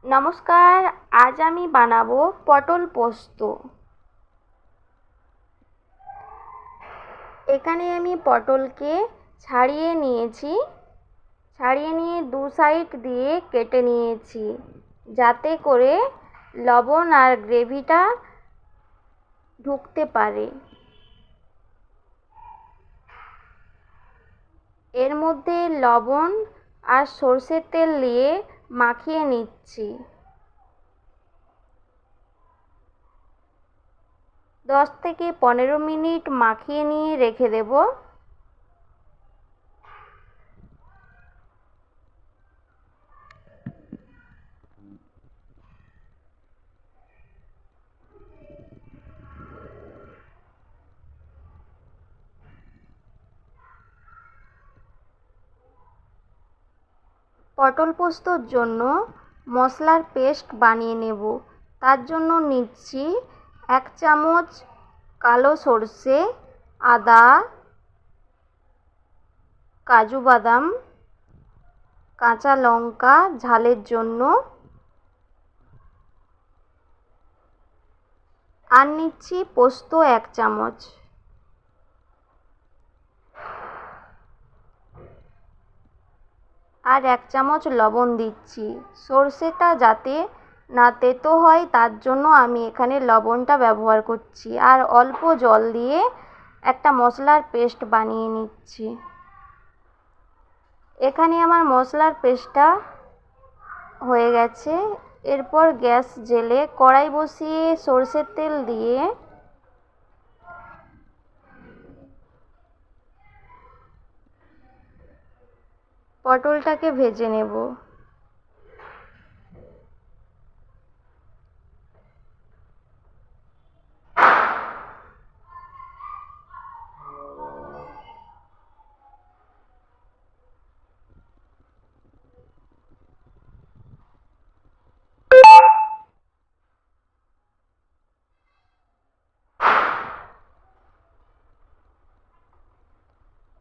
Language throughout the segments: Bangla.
নমস্কার, আজ আমি বানাবো পটল পোস্ত। এখানে আমি পটলকে ছাড়িয়ে নিয়েছি, ছাড়িয়ে নিয়ে দু সাইড দিয়ে কেটে নিয়েছি যাতে করে লবণ আর গ্রেভিটা ঢুকতে পারে। এর মধ্যে লবণ আর সর্ষের তেল দিয়ে মাখিয়ে নিচ্ছি। 10 থেকে 15 মিনিট মাখিয়ে নিয়ে রেখে দেব। পটল পোস্তর জন্য মশলার পেস্ট বানিয়ে নেব। তার জন্য নিচ্ছি 1 চামচ কালো সর্ষে, আদা, কাজু বাদাম, কাঁচা লঙ্কা ঝালের জন্য, আর নিচ্ছি পোস্ত 1 চামচ। আর 1 চামচ লবণ দিচ্ছি। সর্ষেটা যাতে না তেতো হয় তার জন্য আমি এখানে লবণটা ব্যবহার করছি। আর অল্প জল দিয়ে একটা মশলার পেস্ট বানিয়ে নিচ্ছি। এখানে আমার মশলার পেস্টটা হয়ে গেছে। এরপর গ্যাস জ্বেলে কড়াই বসিয়ে সর্ষের তেল দিয়ে পটলটাকে ভেজে নেব।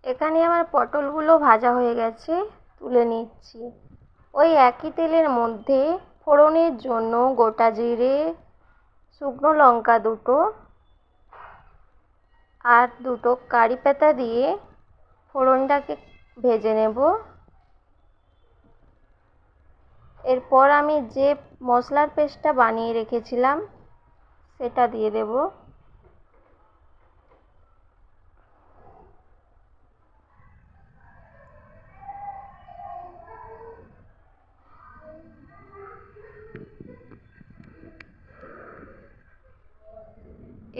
এখানে আমার পটলগুলো ভাজা হয়ে গেছে, তুলে নিচ্ছি। ওই একই তেলের মধ্যে ফোড়নের জন্য গোটা জিরে, শুকনো লঙ্কা দুটো আর দুটো কারি পাতা দিয়ে ফোড়নটাকে ভেজে নেব। এরপর আমি যে মশলার পেস্টটা বানিয়ে রেখেছিলাম সেটা দিয়ে দেব।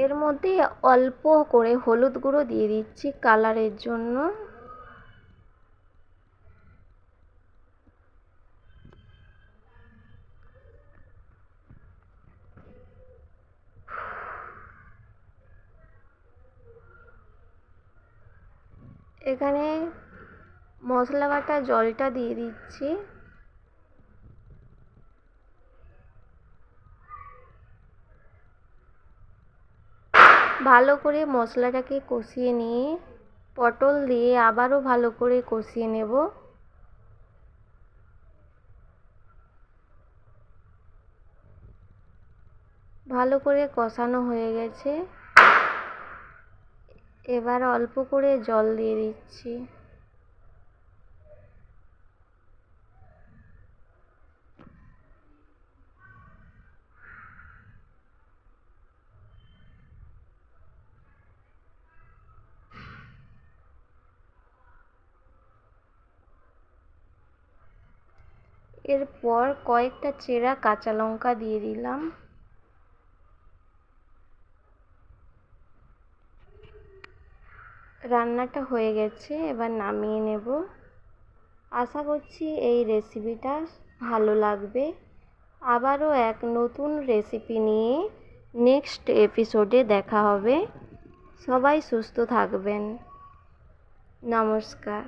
এর মধ্যে অল্প করে হলুদ গুঁড়ো দিয়ে দিচ্ছি কালারের জন্য। এখানে মশলা বাটা জলটা দিয়ে দিচ্ছি। ভালো করে মশলাটাকে কষিয়ে নিয়ে পটল দিয়ে আবারও ভালো করে কষিয়ে নেব। ভালো করে কষানো হয়ে গেছে। এবার অল্প করে জল দিয়ে দিচ্ছি। এরপর কয়েকটা চেরা কাঁচা লঙ্কা দিয়ে দিলাম। রান্নাটা হয়ে গেছে, এবার নামিয়ে নেব। আশা করছি এই রেসিপিটা ভালো লাগবে। আবারও এক নতুন রেসিপি নিয়ে নেক্সট এপিসোডে দেখা হবে। সবাই সুস্থ থাকবেন। নমস্কার।